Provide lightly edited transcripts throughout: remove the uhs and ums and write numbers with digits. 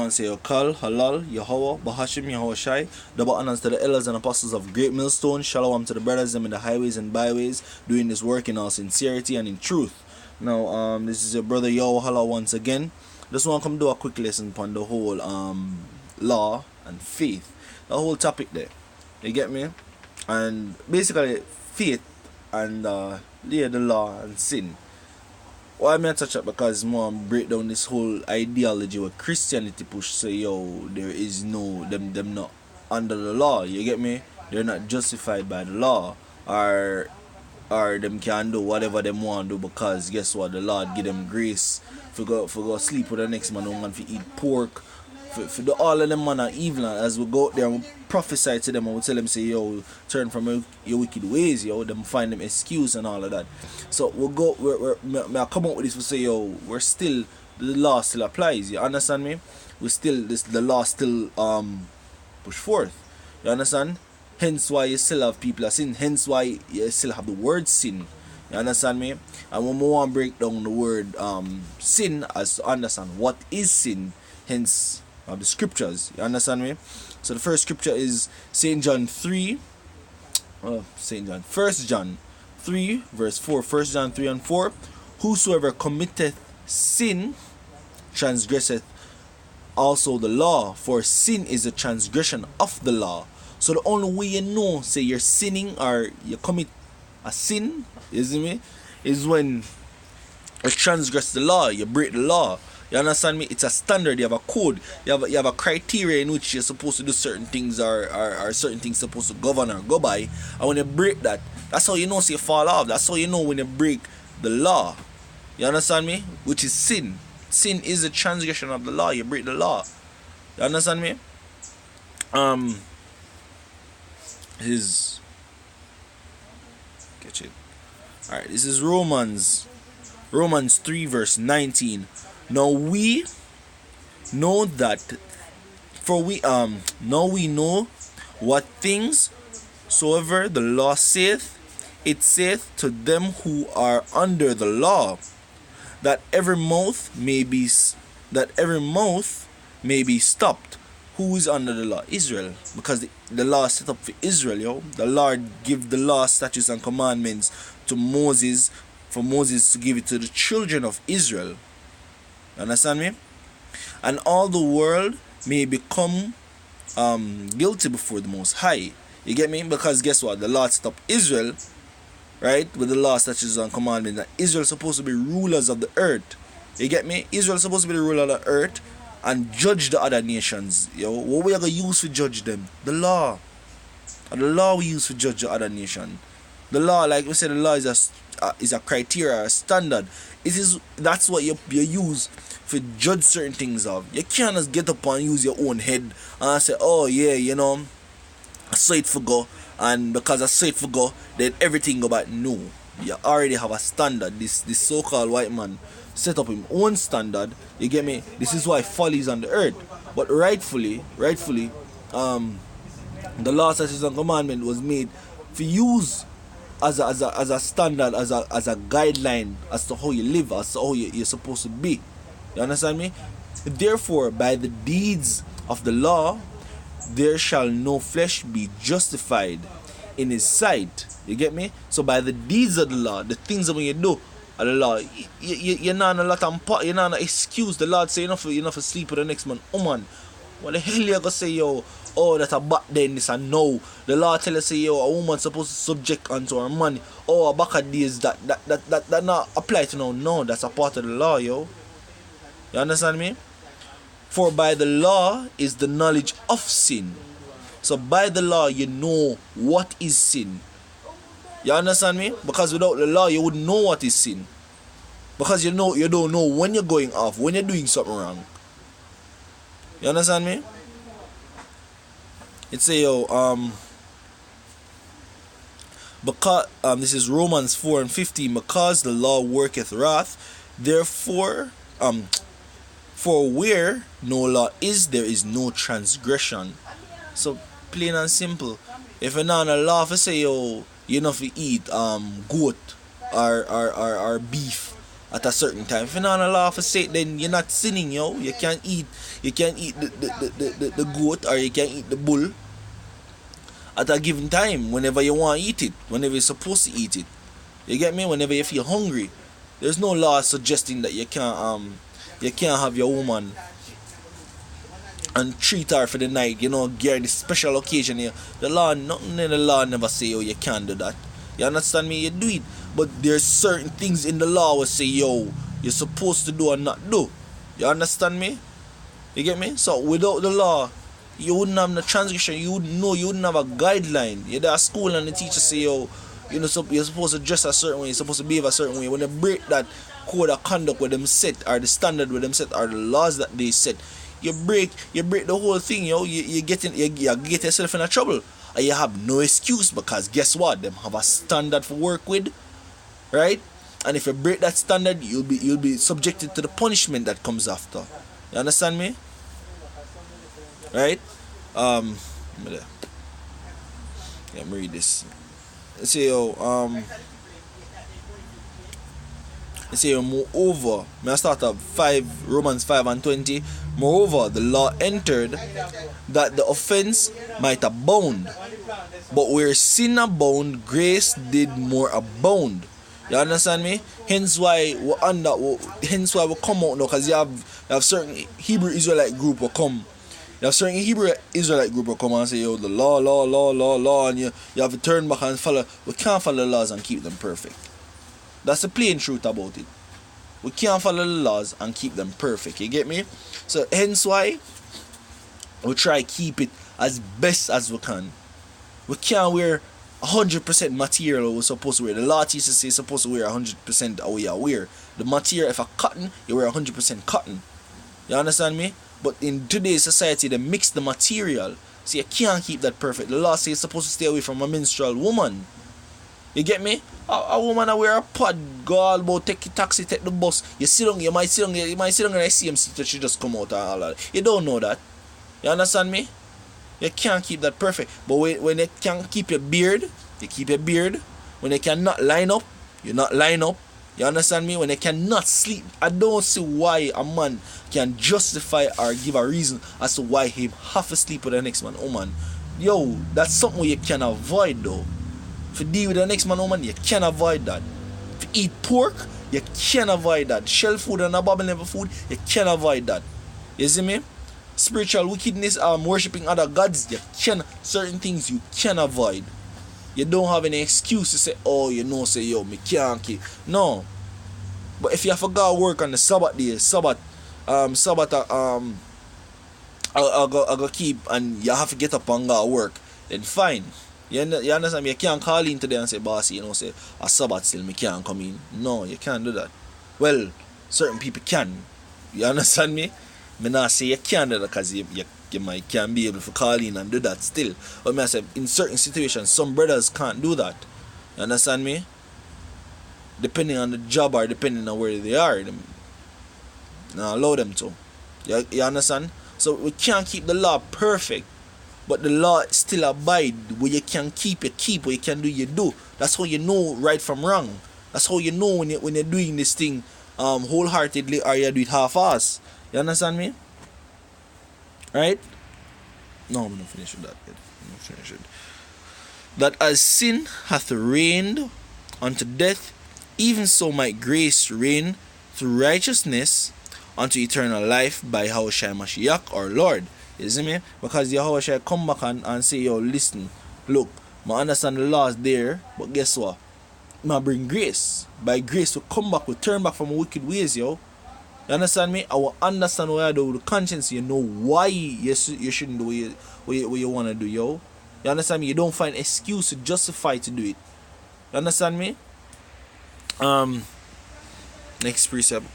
and say, Kal, Halal, Yahweh, Bahashim, Yahweh Shai. Double honors to the elders and apostles of Great Millstone. Shalom to the brothers them in the highways and byways, doing this work in all sincerity and in truth. Now, this is your brother Yahweh Halal once again. Just want to come do a quick lesson on the whole law and faith. The whole topic there. You get me? And basically, faith and the law and sin. Why am I touch up? Because more break down this whole ideology where Christianity push say there is no them not under the law, you get me? They're not justified by the law, or them can do whatever them want to do because guess what, the Lord give them grace for go sleep with the next man, don't want to eat pork, for the all of them man are evil. As we go out there and we prophesy to them and we tell them say turn from your wicked ways, them find them excuse and all of that. So I come out with this, we say we're still, the law still applies, you understand me? The law still push forth, you understand? Hence why you still have people that sin, hence why you still have the word sin, you understand me? And when we want to break down the word sin as to understand what is sin, hence the scriptures, you understand me? So the first scripture is St. John 3, 1 John 3 verse 4. 1 John 3 and 4. Whosoever committeth sin transgresseth also the law, for sin is a transgression of the law. So the only way you know say you're sinning or you commit a sin, isn't me, is when you transgress the law, you break the law. You understand me? It's a standard, you have a code, you have a criteria in which you're supposed to do certain things, or certain things supposed to govern or go by. And when you break that, that's how you know so you fall off. That's how you know when you break the law. You understand me? Which is sin. Sin is a transgression of the law. You break the law. You understand me? Catch it. Alright, this is Romans 3 verse 19. Now we know what things soever the law saith, it saith to them who are under the law, that every mouth may be stopped. Who is under the law? Israel, because the law is set up for Israel. The Lord give the law, statutes and commandments to Moses, for Moses to give it to the children of Israel. Understand me? And all the world may become guilty before the Most High. You get me? Because guess what? The Lord set up Israel, right, with the law, statutes and commandments. That Israel is supposed to be rulers of the earth. You get me? Israel is supposed to be the ruler of the earth and judge the other nations. What we are going to use to judge them? The law. And the law we use to judge the other nation. The law, like we said, the law is a criteria, a standard. That's what you use for judge certain things of. You can't just get up and use your own head and say, oh yeah, I saw it for go, and because I saw it for go, then everything go back. No, you already have a standard. This so-called white man set up his own standard. You get me? This is why folly is on the earth. But rightfully, the law, statutes and commandment was made for use as a standard, as a guideline as to how you live, as to how you're supposed to be. You understand me? Therefore, by the deeds of the law, there shall no flesh be justified in his sight. You get me? So by the deeds of the law, the things that when you do of the law, you're not a lot of, you're not an excuse. The Lord say enough for sleep with the next man. Oh man, what the hell you gonna say, that's a back then, this and no. The law tell us say, a woman supposed to subject unto her man. Oh, back at days that not apply to now. No, that's a part of the law, You understand me? For by the law is the knowledge of sin. So by the law you know what is sin. You understand me? Because without the law you wouldn't know what is sin. Because you don't know when you're going off, when you're doing something wrong. You understand me? It say because this is Romans 4 and 15. Because the law worketh wrath, therefore for where no law is, there is no transgression. So plain and simple. If you're not a law for say you know if you eat goat or beef at a certain time. If you're not on a law for sake, then you're not sinning, yo. You can't eat the goat, or you can't eat the bull at a given time, whenever you want to eat it, whenever you're supposed to eat it. You get me? Whenever you feel hungry. There's no law suggesting that you can't have your woman and treat her for the night, gear this special occasion here. Nothing in the law never say, oh, you can't do that. You understand me? You do it. But there's certain things in the law that say, yo, you're supposed to do and not do. You understand me? You get me? So without the law, you wouldn't have the transgression. You wouldn't know. You wouldn't have a guideline. You're there at school and the teacher say, yo, you're supposed to dress a certain way. You're supposed to behave a certain way. When they break that code of conduct with them set, or the standard with them set, or the laws that they set, you break the whole thing, yo. You get yourself in a trouble, and you have no excuse, because guess what? Them have a standard for work with, right? And if you break that standard, you'll be subjected to the punishment that comes after. You understand me? Right? Let me read this. Let's say, moreover, may I start at Romans 5:20. Moreover, the law entered that the offense might abound, but where sin abound, grace did more abound. You understand me? Hence why we come out now, because you have certain Hebrew Israelite group will come. You have certain Hebrew Israelite group will come and say, yo, the law, and you have to turn back and follow. We can't follow the laws and keep them perfect. That's the plain truth about it. We can't follow the laws and keep them perfect. You get me? So hence why we try keep it as best as we can. We can't wear 100% material we're supposed to wear. The law teaches say you're supposed to wear 100% of what you wear. The material, if a cotton, you wear 100% cotton. You understand me? But in today's society, they mix the material, so you can't keep that perfect. The law says you're supposed to stay away from a menstrual woman. You get me? A woman that wear a pad, go all about, take the taxi, take the bus. You might sit down in the same seat that she just come out and all that. You don't know that. You understand me? You can't keep that perfect. But when you can keep your beard, you keep your beard. When you cannot line up, you not line up. You understand me? When they cannot sleep, I don't see why a man can justify or give a reason as to why he have to sleep with the next man, woman. Yo, that's something you can avoid though. If you deal with the next man, woman, you can avoid that. If you eat pork, you can avoid that. Shell food and abominable food, you can avoid that. You see me? Spiritual wickedness, worshipping other gods, certain things you can avoid. You don't have any excuse to say, oh, say, yo, me can't keep. No. But if you have to go work on the Sabbath day, I'll go keep, and you have to get up and go work, then fine. You understand me? You can't call in today and say, bossy, say, a Sabbath still, me can't come in. No, you can't do that. Well, certain people can. You understand me? Me not say you can't do that, because you might can be able to call in and do that still. But me I say, in certain situations, some brothers can't do that. You understand me? Depending on the job or depending on where they are, now allow them to. You understand? So we can't keep the law perfect, but the law still abide. Where you can keep, you keep. Where you can do, you do. That's how you know right from wrong. That's how you know when you're doing this thing wholeheartedly, or you do it half-ass. You understand me? Right? No, I'm not finished with that yet. I'm not finished with that. As sin hath reigned unto death, even so might grace reign through righteousness unto eternal life by Yahushua Mashiach our Lord. You see me? Because Yahushua come back and say, yo, listen, look, I understand the law is there, but guess what? I bring grace. By grace we come back, we turn back from wicked ways, yo. You understand me? I will understand what I do with the conscience. You know why you shouldn't do what you want to do, yo. You understand me? You don't find excuse to justify to do it. You understand me? Next precept.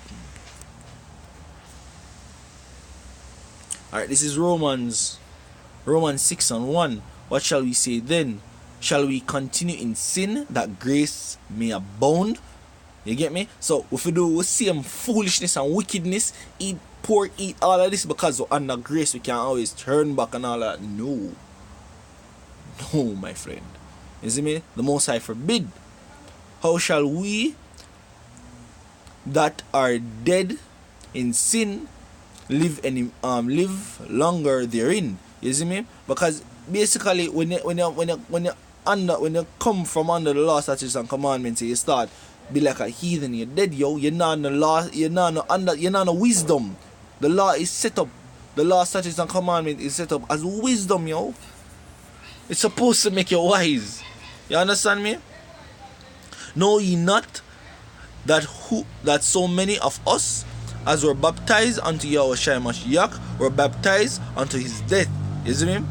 Alright, this is Romans 6:1. What shall we say then? Shall we continue in sin that grace may abound? You get me? So if we do same foolishness and wickedness, eat pork, eat all of this, because we're under grace, we can always turn back and all that. No, my friend. You see me? The Most High forbid. How shall we that are dead in sin live longer therein. You see me? Because basically when you come from under the law, statutes and commandments, you start be like a heathen. You're dead, yo. You're not in the law. You're not in wisdom. The law is set up. The law, statutes and commandment is set up as wisdom, yo. It's supposed to make you wise. You understand me? Know ye not that so many of us as were baptized unto Yahushua Mashiach were baptized unto his death. You see me?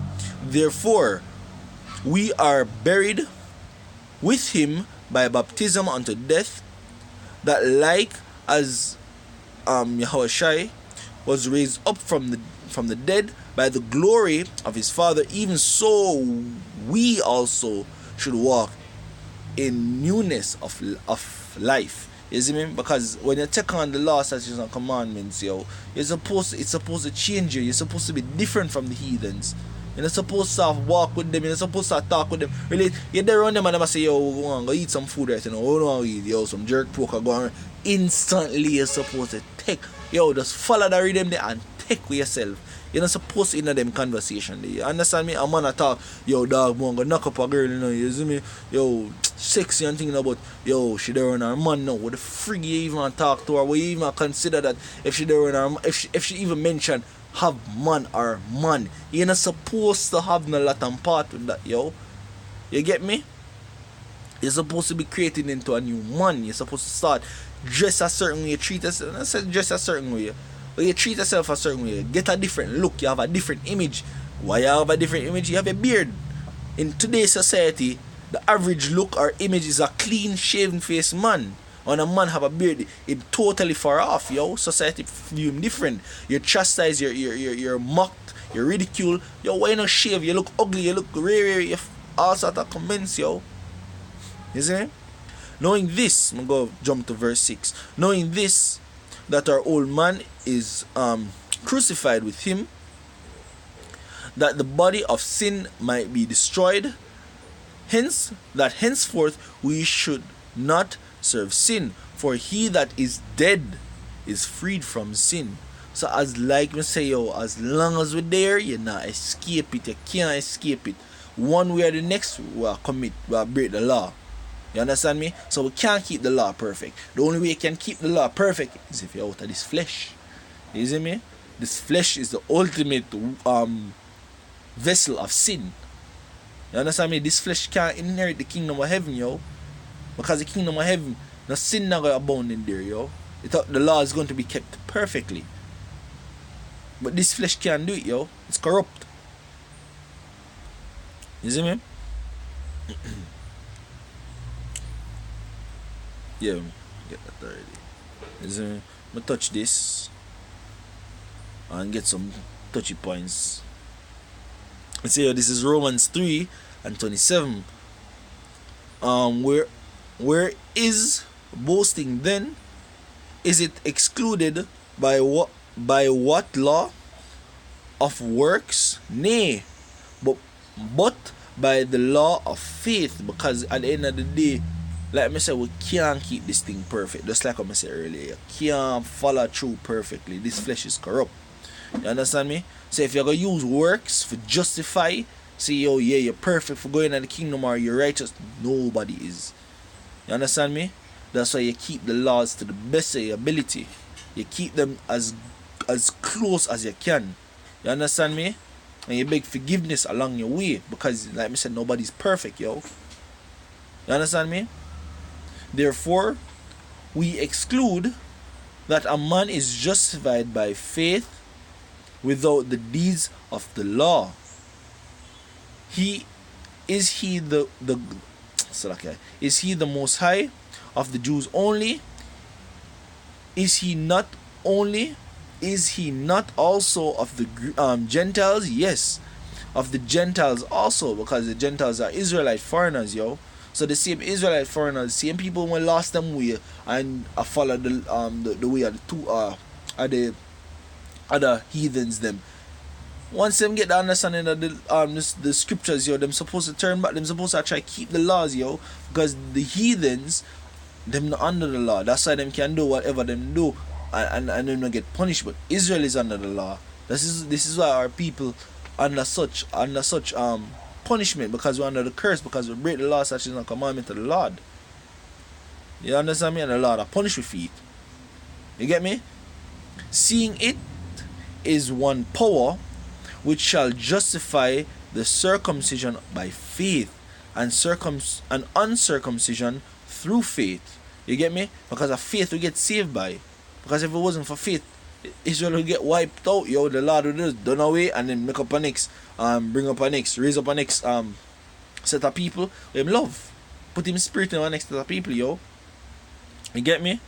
Therefore, we are buried with him by baptism unto death, that like as Yahushua was raised up from the dead by the glory of his Father, even so we also should walk in newness of life. You see me? Because when you take on the law, statutes, and commandments, yo, it's supposed to change you. You're supposed to be different from the heathens. You're not supposed to walk with them. You're not supposed to talk with them. Really, you're there around them and they say, yo, go on, go eat some food right now. Oh, no, eat, yo, some jerk pork, go on. Instantly, you're supposed to take, yo, just follow the rhythm there and take with yourself. You're not supposed to in them conversation there. You understand me? A man talk, yo, dog, man, go knock up a girl, you know, you see me? Yo, sexy and thinking about, yo, she there on her man now. What the frig you even talk to her? What you even consider that if she there on her, if she even mention have man or man, you're not supposed to have no lot and part with that, yo. You get me? You're supposed to be created into a new man. You're supposed to start dress a certain way, you treat yourself. I said dress a certain way. But you treat yourself a certain way. Get a different look. You have a different image. Why you have a different image? You have a beard. In today's society, the average look or image is a clean shaven faced man. When a man have a beard, it totally far off, yo. Society view him different. You're chastised, you're mocked, you're ridiculed. Yo, why you not shave? You look ugly, you look rare, you all sort of comments, yo. You see me? Knowing this, I'm going to jump to verse 6. Knowing this, that our old man is crucified with him, that the body of sin might be destroyed, hence that henceforth we should not serve sin, for he that is dead is freed from sin. So as like me say, yo, as long as we're there, you not escape it. You can't escape it. One way or the next, we'll break the law. You understand me? So we can't keep the law perfect. The only way you can keep the law perfect is if you're out of this flesh. You see me? This flesh is the ultimate vessel of sin. You understand me? This flesh can't inherit the kingdom of heaven, yo. Because the kingdom of heaven, no sin not going to abound in there, yo. The law is going to be kept perfectly. But this flesh can't do it, yo. It's corrupt. You see me? Yeah, get that already. You see me? I'm going to touch this and get some touchy points. Let's see, this is Romans 3 and 27. Where is boasting then? Is it excluded by what law? Of works? Nay, but by the law of faith. Because at the end of the day, like I said, we can't keep this thing perfect. Just like I said earlier, you can't follow through perfectly. This flesh is corrupt. You understand me? So if you're going to use works for justify, say, yo, yeah, you're perfect for going into the kingdom or you're righteous, nobody is. You understand me? That's why you keep the laws to the best of your ability. You keep them as close as you can. You understand me? And you beg forgiveness along your way. Because, like I said, nobody's perfect, yo. You understand me? Therefore, we exclude that a man is justified by faith without the deeds of the law. Is he the Most High of the Jews only? Is he not also of the Gentiles? Yes, of the Gentiles also, because the Gentiles are Israelite foreigners, yo. So the same Israelite foreigners, same people when lost them way and follow the way of the two the other heathens them. Once them get the understanding of the scriptures, yo, them supposed to turn back, them supposed to try keep the laws, yo, because the heathens them not under the law. That's why them can do whatever them do, and them not get punished. But Israel is under the law. This is why our people under such punishment, because we're under the curse, because we break the law such as a commandment of the Lord. You understand me? And the Lord are punished with it. You get me? Seeing it is one power which shall justify the circumcision by faith, and uncircumcision through faith. You get me? Because of faith we get saved by. Because if it wasn't for faith, Israel would get wiped out. Yo, the Lord would just done away and then make up a next, raise up a next set of people with him love. Put him spirit in our next set of people, yo. You get me?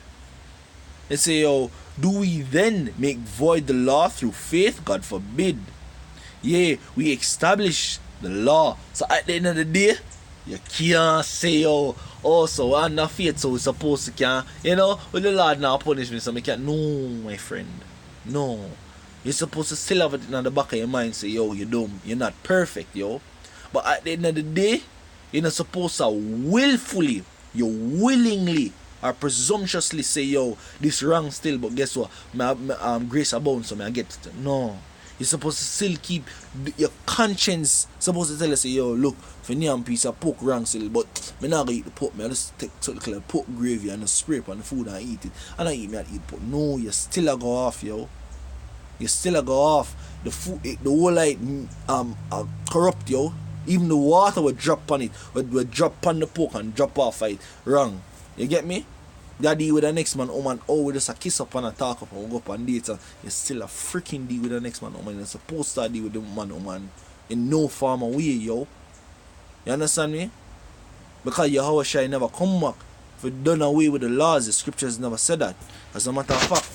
They say, yo, do we then make void the law through faith? God forbid. Yeah, we establish the law. So at the end of the day, you can't say, yo, oh, so we're not faith, so we're supposed to can, you know, with the Lord now punish me, so we can't. No, my friend. No. You're supposed to still have it in the back of your mind, say, yo, you're dumb. You're not perfect, yo. But at the end of the day, you're not supposed to willfully, you willingly, or presumptuously say, yo, this wrong still, but guess what? Grace abound, so I get it. No. You're supposed to still keep your conscience supposed to tell you, say, yo, look, for me a piece of pork wrong still, but I'm not gonna eat the pork, I just take something like pork gravy and just spray it on the food and eat it. And I eat pork. No, you still a go off, yo. You still a go off. The food, the whole like corrupt, yo. Even the water will drop on it, will drop on the pork and drop off it. Wrong. You get me? That deal with the next man, woman, oh, we just a kiss up and a talk up and we go up on dates, and you still a freaking deal with the next man, woman. You're supposed to deal with the man, woman, in no form of way, yo. You understand me? Because Yahweh Shai never come back for done away with the laws. The scriptures never said that. As a matter of fact,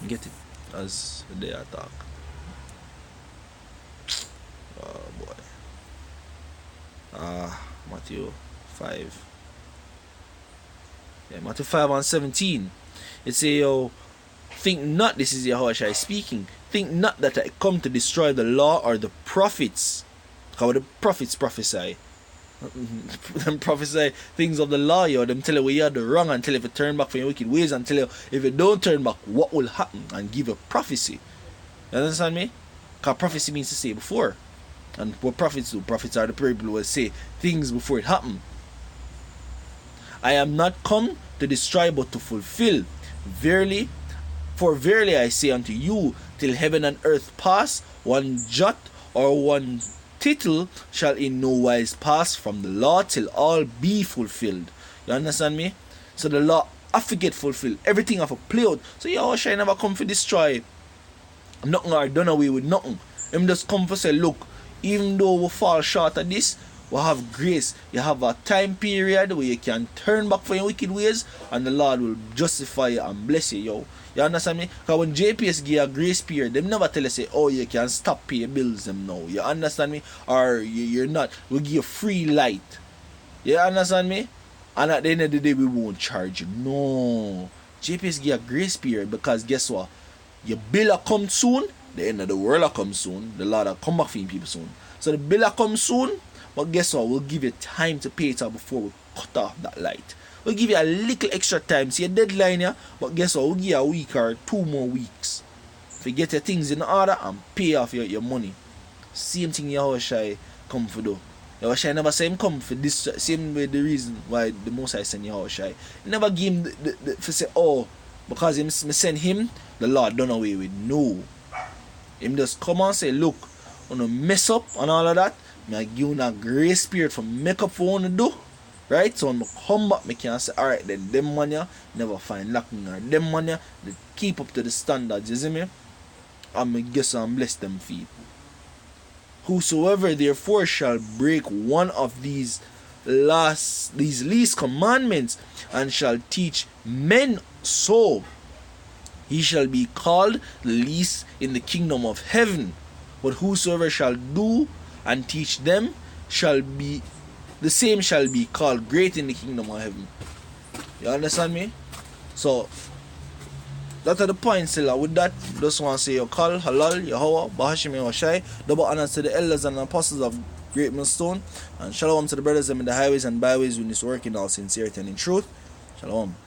you get it as they attack. Oh boy. Matthew 5. Yeah, Matthew 5 and 17. It say, yo, think not, this is Yahweh Shai speaking, think not that I come to destroy the law or the prophets. How the prophets prophesy. Them prophesy things of the law, yo. Them tell you where you are the wrong and tell you if you turn back from your wicked ways, and tell you if you don't turn back what will happen, and give a prophecy. You understand me? Because prophecy means to say before. And what prophets do? Prophets are the people who will say things before it happen. I am not come to destroy but to fulfill. Verily, for verily I say unto you, till heaven and earth pass, one jot or one tittle shall in no wise pass from the law till all be fulfilled. You understand me? So the law have to get fulfilled. Everything have to play out. So Yahweh shall never come to destroy nothing or done away with nothing. Him just come to say, look, even though we fall short of this, we have grace. You have a time period where you can turn back from your wicked ways, and the Lord will justify you and bless you, yo. You understand me? Because when JPS give a grace period, they never tell you, say, oh, you can stop paying bills them now. You understand me? Or you're not. We'll give you free light. You understand me? And at the end of the day, we won't charge you. No. JPS give a grace period because guess what? Your bill will come soon. The end of the world will come soon. The Lord will come back for you people soon. So the bill will come soon. But guess what? We'll give you time to pay it out before we cut off that light. We'll give you a little extra time. See a deadline here. But guess what? We'll give you a week or 2 more weeks. If you get your things in order and pay off your money. Same thing Yahweh Shai come for do. Yahweh Shai never say him come for this. Same way the reason why the Most I send Yahweh Shai. He never give him for say, oh, because him send him, the Lord done away with. No. Him just come and say, look, on a mess up and all of that. I give you a grace period for make up for what to do. Right? So when I come back, I can say, alright, then them money never find lacking, or them money they keep up to the standards, you see me? And I guess and bless them feet. Whosoever therefore shall break one of these least commandments and shall teach men so, he shall be called the least in the kingdom of heaven. But whosoever shall do and teach them shall be the same shall be called great in the kingdom of heaven. You understand me? So that's the point still. With that, just want to say your call, halal, Yahweh, Bahashim Yahushai, double honors to the elders and apostles of Great Millstone, and shalom to the brothers in the highways and byways when it's working all sincerity and in truth. Shalom.